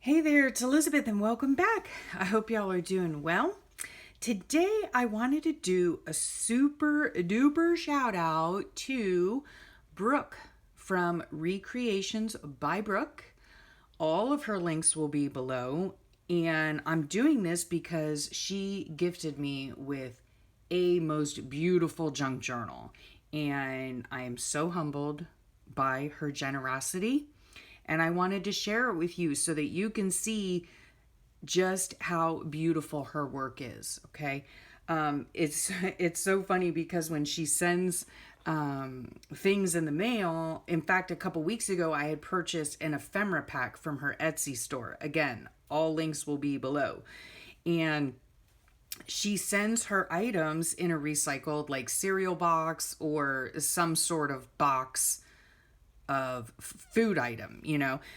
Hey there, it's Elizabeth and welcome back. I hope y'all are doing well. Today I wanted to do a super duper shout out to Brooke from Recreations by Brooke. All of her links will be below, and I'm doing this because she gifted me with a most beautiful junk journal, and I am so humbled by her generosity. And I wanted to share it with you so that you can see just how beautiful her work is. Okay. It's so funny because when she sends things in the mail, in fact, a couple weeks ago, I had purchased an ephemera pack from her Etsy store. Again, all links will be below. And she sends her items in a recycled like cereal box or some sort of box of food item,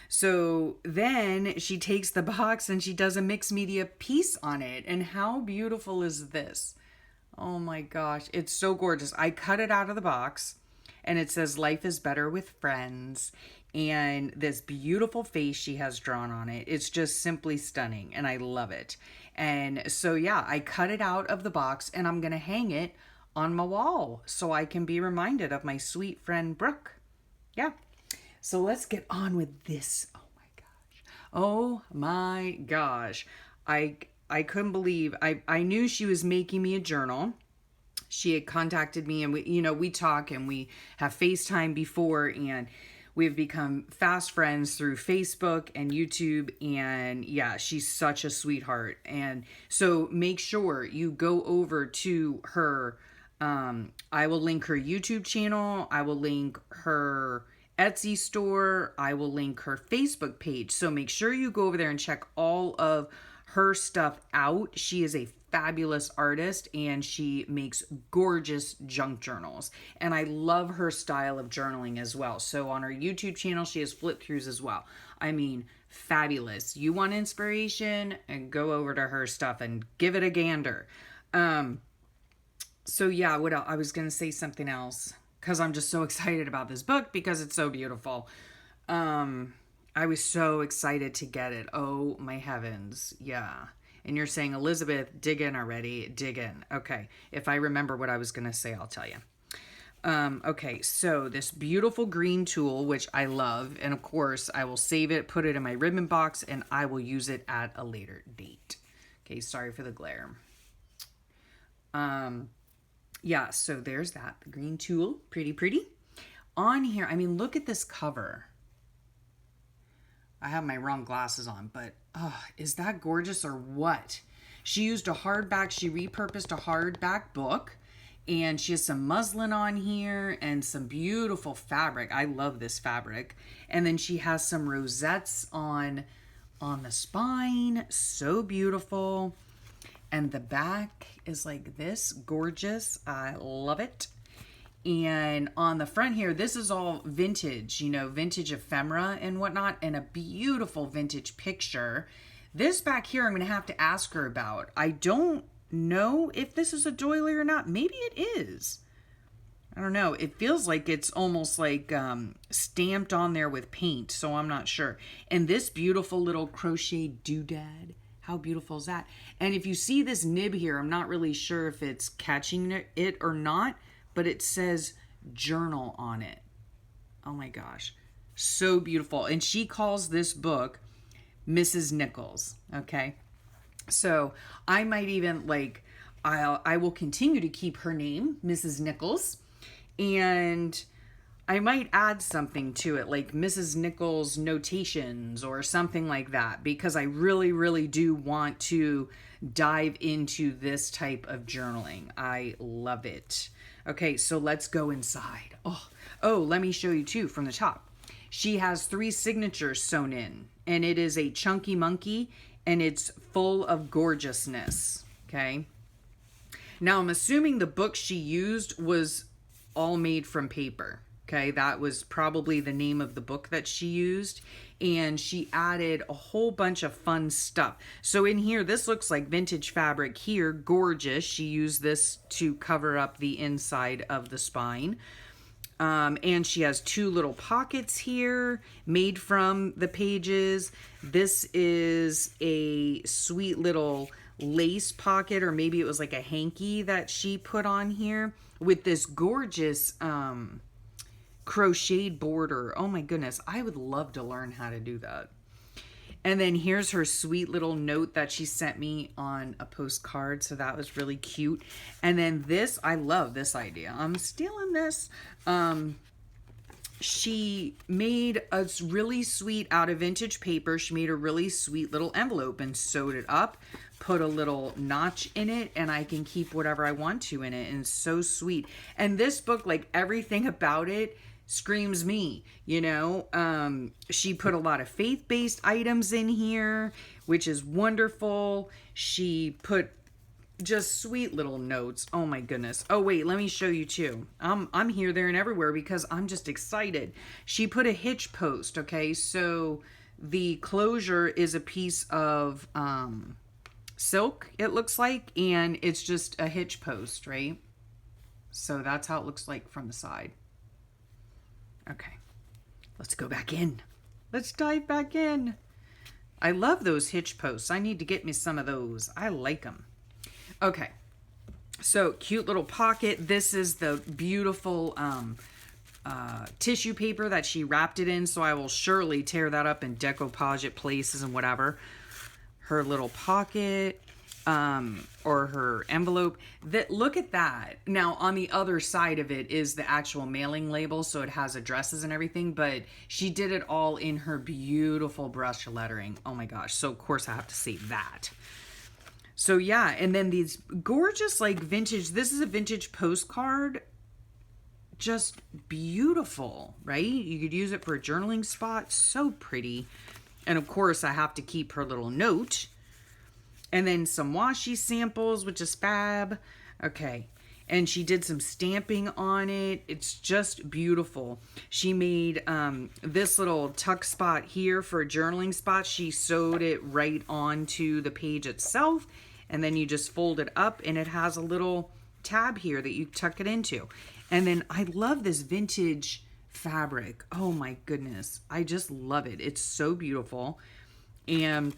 So then she takes the box and she does a mixed media piece on it. And how beautiful is this? Oh my gosh, it's so gorgeous. I cut it out of the box and it says life is better with friends. And this beautiful face she has drawn on it. It's just simply stunning and I love it. And so yeah, I cut it out of the box and I'm going to hang it on my wall so I can be reminded of my sweet friend Brooke. Yeah. So let's get on with this. Oh my gosh. Oh my gosh. I couldn't believe I knew she was making me a journal. She had contacted me and we talk and we have FaceTime before and we've become fast friends through Facebook and YouTube, and yeah, she's such a sweetheart. And so make sure you go over to her. I will link her YouTube channel. I will link her Etsy store. I will link her Facebook page. So make sure you go over there and check all of her stuff out. She is a fabulous artist and she makes gorgeous junk journals. And I love her style of journaling as well. So on her YouTube channel, she has flip throughs as well. I mean, fabulous. You want inspiration and go over to her stuff and give it a gander. So yeah, what else? I was going to say something else because I'm just so excited about this book because it's so beautiful. I was so excited to get it. Oh my heavens. Yeah. And you're saying, Elizabeth, dig in already. Dig in. Okay. If I remember what I was going to say, I'll tell you. Okay. So this beautiful green tool, which I love. And of course I will save it, put it in my ribbon box, and I will use it at a later date. Okay. Sorry for the glare. Yeah, so there's that. The green tool. Pretty, pretty. On here, I mean, look at this cover. I have my wrong glasses on, but is that gorgeous or what? She used a hardback. She repurposed a hardback book. And she has some muslin on here and some beautiful fabric. I love this fabric. And then she has some rosettes on the spine. So beautiful. And the back is like this, gorgeous. I love it. And on the front here, this is all vintage, vintage ephemera and whatnot, and a beautiful vintage picture. This back here, I'm going to have to ask her about. I don't know if this is a doily or not. Maybe it is. I don't know. It feels like it's almost like stamped on there with paint, so I'm not sure. And this beautiful little crochet doodad. How beautiful is that? And if you see this nib here, I'm not really sure if it's catching it or not, but it says journal on it. Oh my gosh. So beautiful. And she calls this book Mrs. Nichols. Okay. So I might even I will continue to keep her name, Mrs. Nichols. And I might add something to it, like Mrs. Nichols notations or something like that, because I really, really do want to dive into this type of journaling. I love it. Okay, so let's go inside. Oh, let me show you too from the top. She has 3 signatures sewn in, and it is a chunky monkey, and it's full of gorgeousness. Okay. Now I'm assuming the book she used was all made from paper. Okay, that was probably the name of the book that she used. And she added a whole bunch of fun stuff. So in here, this looks like vintage fabric here. Gorgeous. She used this to cover up the inside of the spine. And she has 2 little pockets here made from the pages. This is a sweet little lace pocket, or maybe it was like a hanky that she put on here with this gorgeous crocheted border. Oh my goodness, I would love to learn how to do that. And then here's her sweet little note that she sent me on a postcard. So that was really cute. And then this, I love this idea. I'm stealing this. She made a really sweet, out of vintage paper, she made a really sweet little envelope and sewed it up, put a little notch in it, and I can keep whatever I want to in it. And it's so sweet. And this book, like everything about it, screams me, you know. She put a lot of faith-based items in here, which is wonderful. She put just sweet little notes. Oh my goodness. Oh wait, let me show you too. I'm here, there, and everywhere because I'm just excited. She put a hitch post. Okay, so the closure is a piece of silk, it looks like, and it's just a hitch post, right? So that's how it looks like from the side. Okay, let's go back in. Let's dive back in. I love those hitch posts. I need to get me some of those. I like them. Okay, so cute little pocket. This is the beautiful tissue paper that she wrapped it in, so I will surely tear that up and decoupage it places and whatever. Her little pocket, or her envelope. Look at that. Now on the other side of it is the actual mailing label, so it has addresses and everything, but she did it all in her beautiful brush lettering. Oh my gosh. So of course I have to say that. So yeah, and then these gorgeous like vintage, this is a vintage postcard. Just beautiful, right? You could use it for a journaling spot. So pretty. And of course I have to keep her little note. And then some washi samples, which is fab. Okay. And she did some stamping on it. It's just beautiful. She made this little tuck spot here for a journaling spot. She sewed it right onto the page itself. And then you just fold it up and it has a little tab here that you tuck it into. And then I love this vintage fabric. Oh my goodness. I just love it. It's so beautiful. And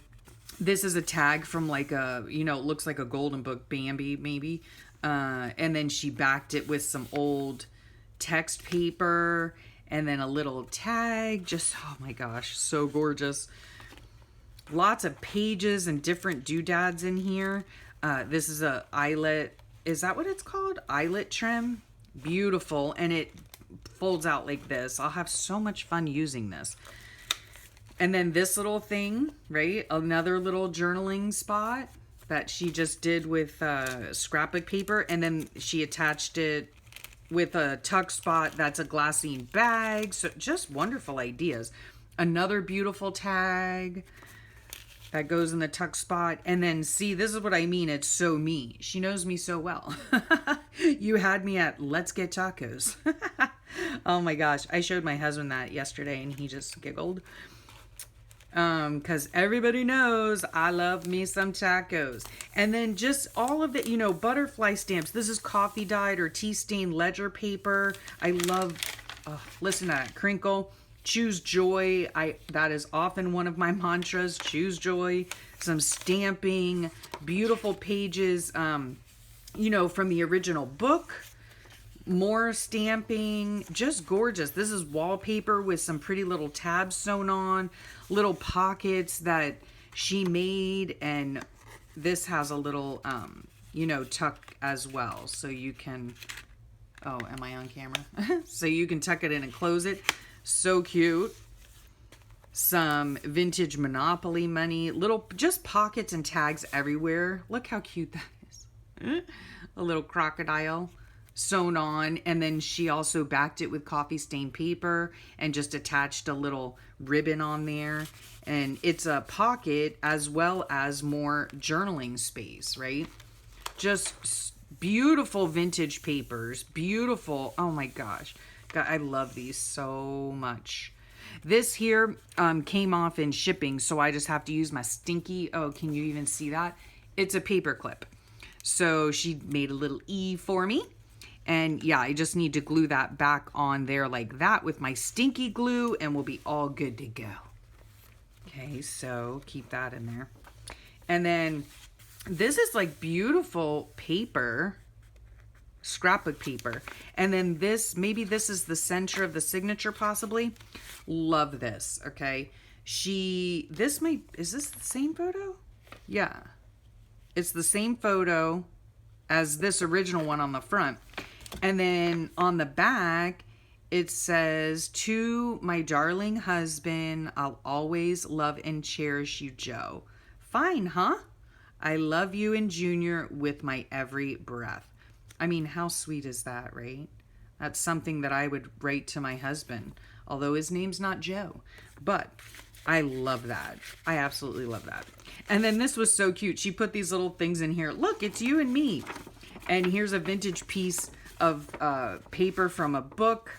this is a tag from like a, you know, it looks like a Golden Book Bambi maybe. And then she backed it with some old text paper and then a little tag. Just, oh my gosh, so gorgeous. Lots of pages and different doodads in here. This is a eyelet. Is that what it's called? Eyelet trim. Beautiful. And it folds out like this. I'll have so much fun using this. And then this little thing, right? Another little journaling spot that she just did with scrapbook paper. And then she attached it with a tuck spot that's a glassine bag. So just wonderful ideas. Another beautiful tag that goes in the tuck spot. And then see, this is what I mean. It's so me. She knows me so well. You had me at let's get tacos. Oh my gosh. I showed my husband that yesterday and he just giggled. Because everybody knows I love me some tacos. And then just all of the, you know, butterfly stamps. This is coffee dyed or tea stained ledger paper. I love, listen to that crinkle. Choose joy. That is often one of my mantras. Choose joy. Some stamping, beautiful pages, you know, from the original book. More stamping, just gorgeous. This is wallpaper with some pretty little tabs sewn on, little pockets that she made, and this has a little, you know, tuck as well. So you can, oh, am I on camera? So you can tuck it in and close it. So cute. Some vintage Monopoly money, little, just pockets and tags everywhere. Look how cute that is. A little crocodile sewn on, and then she also backed it with coffee stained paper and just attached a little ribbon on there. And it's a pocket as well as more journaling space, right? Just beautiful vintage papers. Beautiful. Oh my gosh. God, I love these so much. This here came off in shipping, so I just have to use my stinky, oh, can you even see that? It's a paper clip. So she made a little E for me. And yeah, I just need to glue that back on there like that with my stinky glue, and we'll be all good to go. Okay, so keep that in there. And then this is like beautiful paper, scrapbook paper. And then this, maybe this is the center of the signature possibly. Love this, okay? Is this the same photo? Yeah. It's the same photo as this original one on the front. And then on the back, it says, "To my darling husband, I'll always love and cherish you, Joe. Fine, huh? I love you and Junior with my every breath." I mean, how sweet is that, right? That's something that I would write to my husband, although his name's not Joe. But I love that. I absolutely love that. And then this was so cute. She put these little things in here. Look, it's you and me. And here's a vintage piece of paper from a book.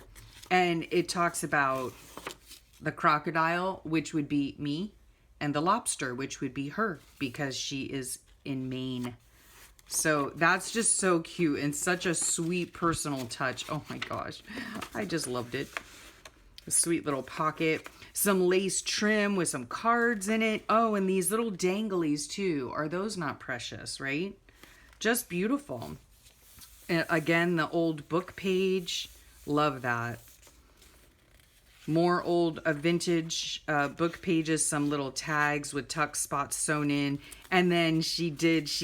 And it talks about the crocodile, which would be me, and the lobster, which would be her, because she is in Maine. So that's just so cute and such a sweet personal touch. Oh my gosh, I just loved it. A sweet little pocket, some lace trim with some cards in it. Oh, and these little danglies too. Are those not precious, right? Just beautiful. And again, the old book page. Love that. More old vintage book pages, some little tags with tuck spots sewn in. And then she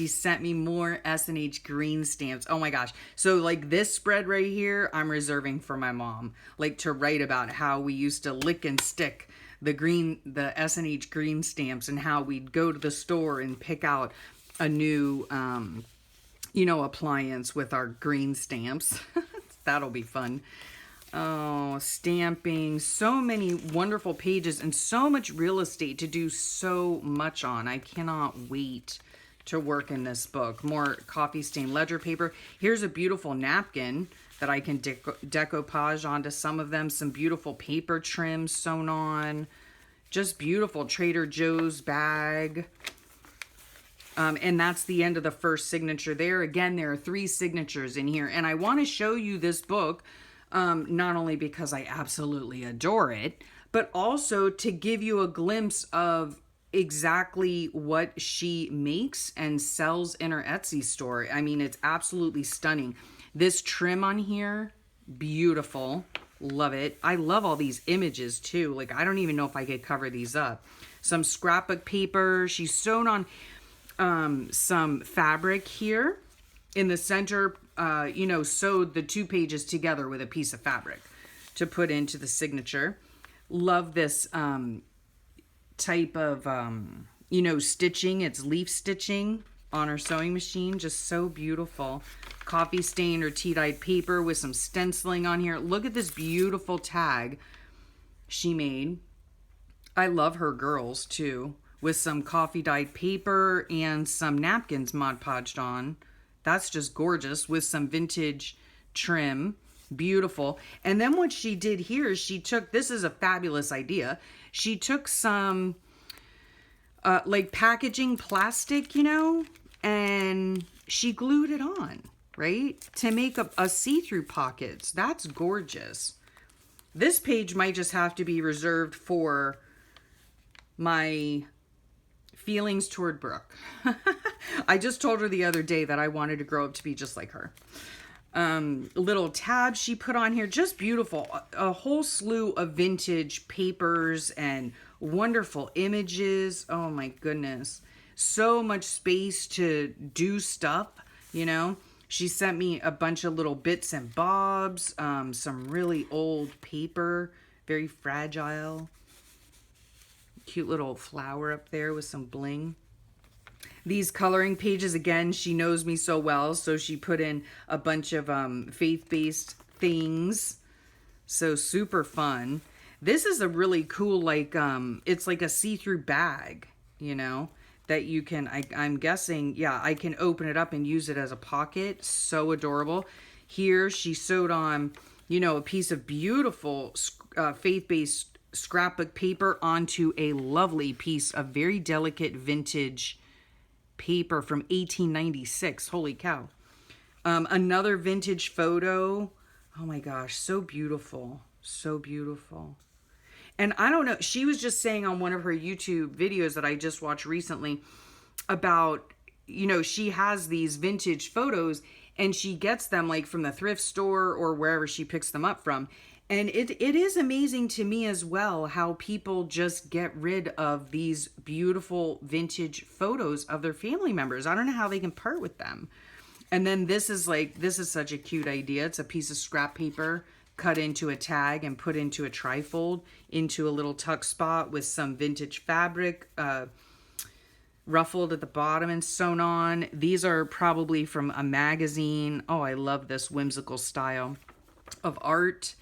sent me more S&H green stamps. Oh my gosh. So like this spread right here, I'm reserving for my mom. Like to write about how we used to lick and stick the S&H green stamps, and how we'd go to the store and pick out a new, appliance with our green stamps. That'll be fun. Oh, stamping, so many wonderful pages and so much real estate to do so much on. I cannot wait to work in this book. More coffee stain ledger paper. Here's a beautiful napkin that I can decoupage onto some of them. Some beautiful paper trim sewn on. Just beautiful. Trader Joe's bag. And that's the end of the first signature there. Again, there are 3 signatures in here. And I want to show you this book. Not only because I absolutely adore it, but also to give you a glimpse of exactly what she makes and sells in her Etsy store. I mean, it's absolutely stunning. This trim on here, beautiful. Love it. I love all these images too. Like, I don't even know if I could cover these up. Some scrapbook paper. She's sewn on some fabric here. In the center, sewed the 2 pages together with a piece of fabric to put into the signature. Love this type of, stitching. It's leaf stitching on her sewing machine. Just so beautiful. Coffee stain or tea-dyed paper with some stenciling on here. Look at this beautiful tag she made. I love her girls, too, with some coffee-dyed paper and some napkins Mod Podged on. That's just gorgeous with some vintage trim. Beautiful. And then what she did here is she took, this is a fabulous idea. She took some like packaging plastic, and she glued it on, right? To make a see-through pockets. That's gorgeous. This page might just have to be reserved for my feelings toward Brooke. I just told her the other day that I wanted to grow up to be just like her. Little tabs she put on here, just beautiful. A whole slew of vintage papers and wonderful images. Oh my goodness. So much space to do stuff, She sent me a bunch of little bits and bobs, some really old paper, very fragile. Cute little flower up there with some bling. These coloring pages, again, she knows me so well, so she put in a bunch of faith-based things. So super fun. This is a really cool, it's like a see-through bag, that you can, I'm guessing, yeah, I can open it up and use it as a pocket. So adorable. Here she sewed on, a piece of beautiful faith-based scrapbook paper onto a lovely piece of very delicate vintage paper from 1896. Holy cow. Another vintage photo. Oh my gosh, so beautiful. So beautiful. And I don't know, she was just saying on one of her YouTube videos that I just watched recently about, you know, she has these vintage photos and she gets them like from the thrift store or wherever she picks them up from. And it is amazing to me as well how people just get rid of these beautiful vintage photos of their family members. I don't know how they can part with them. And then this is such a cute idea. It's a piece of scrap paper cut into a tag and put into a trifold into a little tuck spot with some vintage fabric ruffled at the bottom and sewn on. These are probably from a magazine. Oh, I love this whimsical style of art.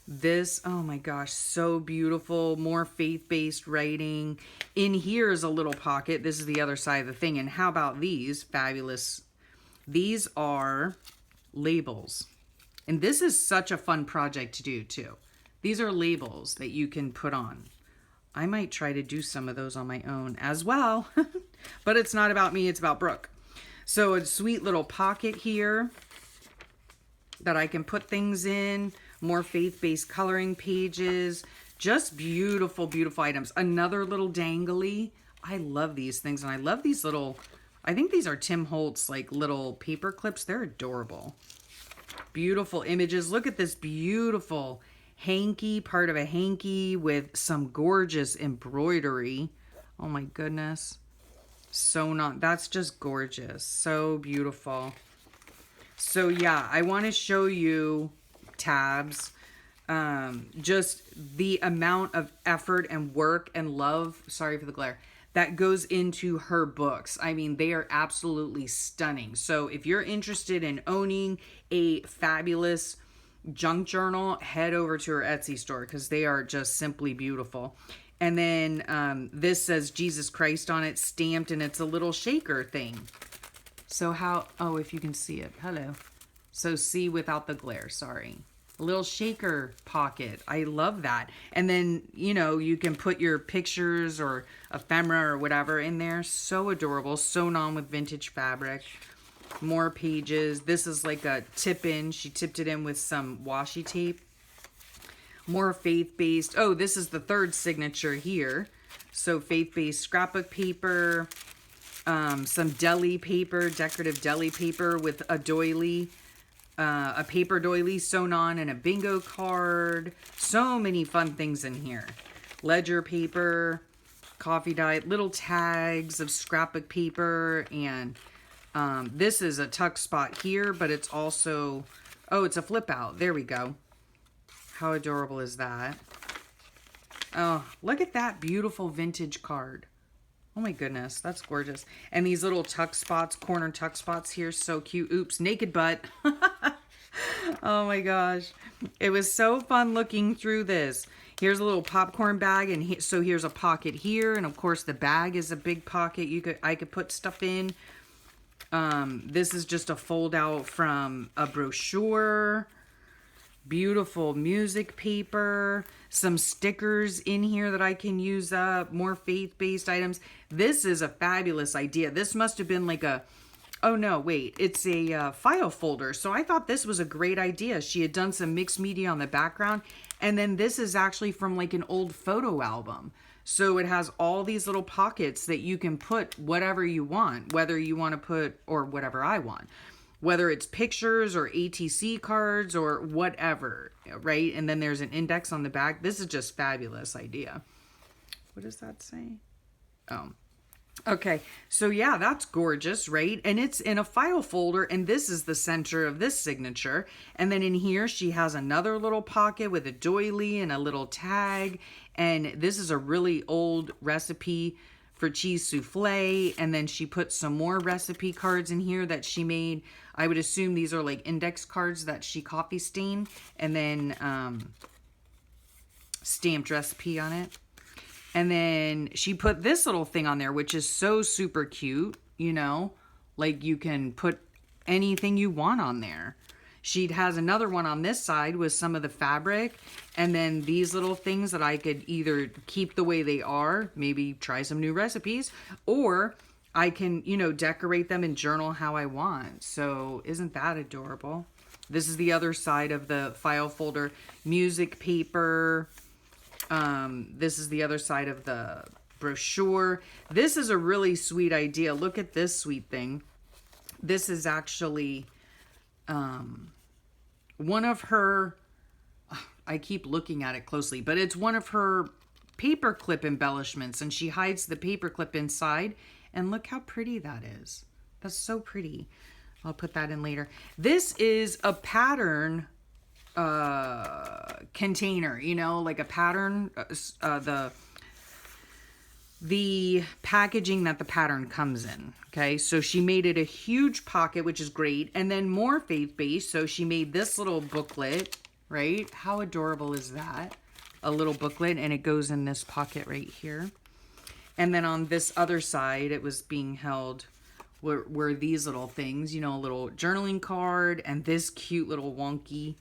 This, oh my gosh, so beautiful. More faith-based writing. In here is a little pocket. This is the other side of the thing. And how about these? Fabulous. These are labels. And this is such a fun project to do too. These are labels that you can put on. I might try to do some of those on my own as well. But it's not about me, it's about Brooke. So a sweet little pocket here that I can put things in. More faith-based coloring pages. Just beautiful, beautiful items. Another little dangly. I love these things. And I love these little, I think these are Tim Holtz like little paper clips. They're adorable. Beautiful images. Look at this beautiful hanky, part of a hanky with some gorgeous embroidery. Oh my goodness. Sewn on. That's just gorgeous. So beautiful. So yeah, I want to show you tabs. Just the amount of effort and work and love, sorry for the glare, that goes into her books. I mean, they are absolutely stunning. So if you're interested in owning a fabulous junk journal, head over to her Etsy store because they are just simply beautiful. And then this says Jesus Christ on it, stamped, and it's a little shaker thing. So how, oh, if you can see it, hello. So see without the glare, sorry. A little shaker pocket. I love that. And then, you know, you can put your pictures or ephemera or whatever in there. So adorable. Sewn on with vintage fabric. More pages. This is like a tip in. She tipped it in with some washi tape. More faith-based. Oh, this is the third signature here. So faith-based scrapbook paper. Some deli paper, decorative deli paper with a doily. A paper doily sewn on and a bingo card. So many fun things in here. Ledger paper, coffee dye, little tags of scrapbook paper, and this is a tuck spot here, but it's also, oh, it's a flip out. There we go. How adorable is that? Oh, look at that beautiful vintage card. Oh my goodness, that's gorgeous. And these little tuck spots, corner tuck spots here, so cute. Oops, naked butt. Oh my gosh. It was so fun looking through this. Here's a little popcorn bag, and so here's a pocket here, and of course the bag is a big pocket I could put stuff in. This is just a fold out from a brochure. Beautiful music paper, some stickers in here that I can use up, more faith-based items. This is a fabulous idea. This must have been like a, oh no, wait, it's a file folder. So I thought this was a great idea. She had done some mixed media on the background, and then this is actually from like an old photo album. So it has all these little pockets that you can put whatever you want, whether you want to put, or whatever I want. Whether it's pictures or ATC cards or whatever, right? And then there's an index on the back. This is just fabulous idea. What does that say? Oh, okay. So yeah, that's gorgeous, right? And it's in a file folder, and this is the center of this signature. And then in here, she has another little pocket with a doily and a little tag. And this is a really old recipe for cheese souffle. And then she put some more recipe cards in here that she made. I would assume these are like index cards that she coffee stained and then stamped recipe on it. And then she put this little thing on there, which is so super cute, you know, like you can put anything you want on there. She has another one on this side with some of the fabric, and then these little things that I could either keep the way they are, maybe try some new recipes, or I can, you know, decorate them and journal how I want. So isn't that adorable? This is the other side of the file folder. Music paper. This is the other side of the brochure. This is a really sweet idea. Look at this sweet thing. This is actually one of her, I keep looking at it closely, but it's one of her paper clip embellishments, and she hides the paper clip inside, and look how pretty that is. That's so pretty. I'll put that in later. This is a pattern container, you know, like a pattern, the packaging that the pattern comes in. Okay, so she made it a huge pocket, which is great, and then more faith-based. So she made this little booklet, right? How adorable is that? A little booklet, and it goes in this pocket right here. And then on this other side, it was being held were these little things, you know, a little journaling card and this cute little wonky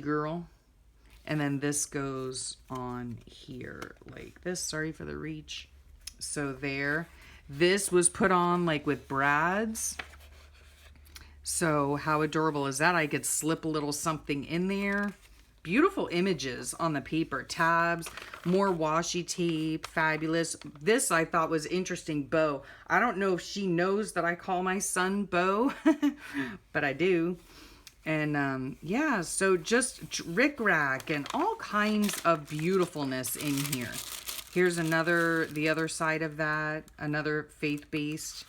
girl. And then this goes on here like this. Sorry for the reach. So there. This was put on like with brads. So how adorable is that? I could slip a little something in there. Beautiful images on the paper. Tabs, more washi tape, fabulous. This I thought was interesting, Bo. I don't know if she knows that I call my son Bo, but I do. And yeah, so just rickrack and all kinds of beautifulness in here. Here's the other side of that, another faith-based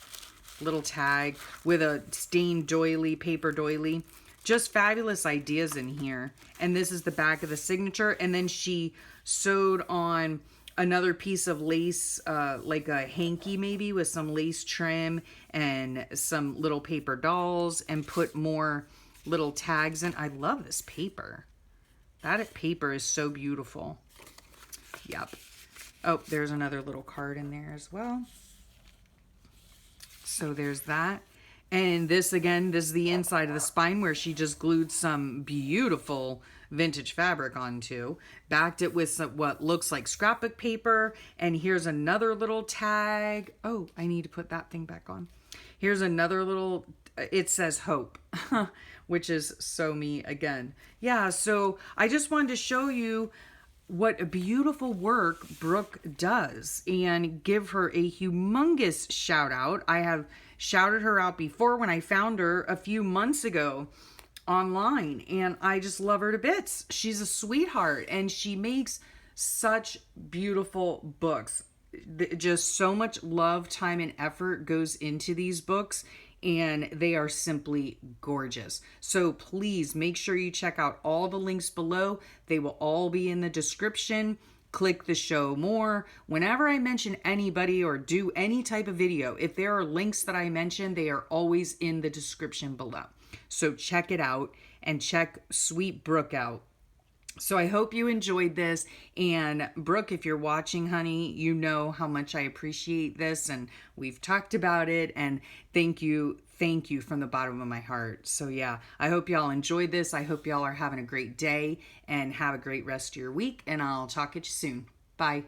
little tag with a stained doily, paper doily. Just fabulous ideas in here. And this is the back of the signature. And then she sewed on another piece of lace, like a hanky maybe, with some lace trim and some little paper dolls, and put more little tags in. I love this paper. That paper is so beautiful. Yep. Oh, there's another little card in there as well. So there's that. And this, again, this is the inside of the spine where she just glued some beautiful vintage fabric onto. Backed it with some, what looks like scrapbook paper. And here's another little tag. Oh, I need to put that thing back on. Here's another little, it says hope, which is so me again. Yeah, so I just wanted to show you what a beautiful work Brooke does and give her a humongous shout out. I have shouted her out before when I found her a few months ago online, and I just love her to bits. She's a sweetheart, and she makes such beautiful books. Just so much love, time, and effort goes into these books, and they are simply gorgeous. So please make sure you check out all the links below. They will all be in the description. Click the show more. Whenever I mention anybody or do any type of video, if there are links that I mention, they are always in the description below. So check it out and check Sweet Brooke out. So I hope you enjoyed this. And Brooke, if you're watching, honey, you know how much I appreciate this, and we've talked about it, and thank you from the bottom of my heart. So yeah, I hope y'all enjoyed this. I hope y'all are having a great day and have a great rest of your week, and I'll talk at you soon. Bye.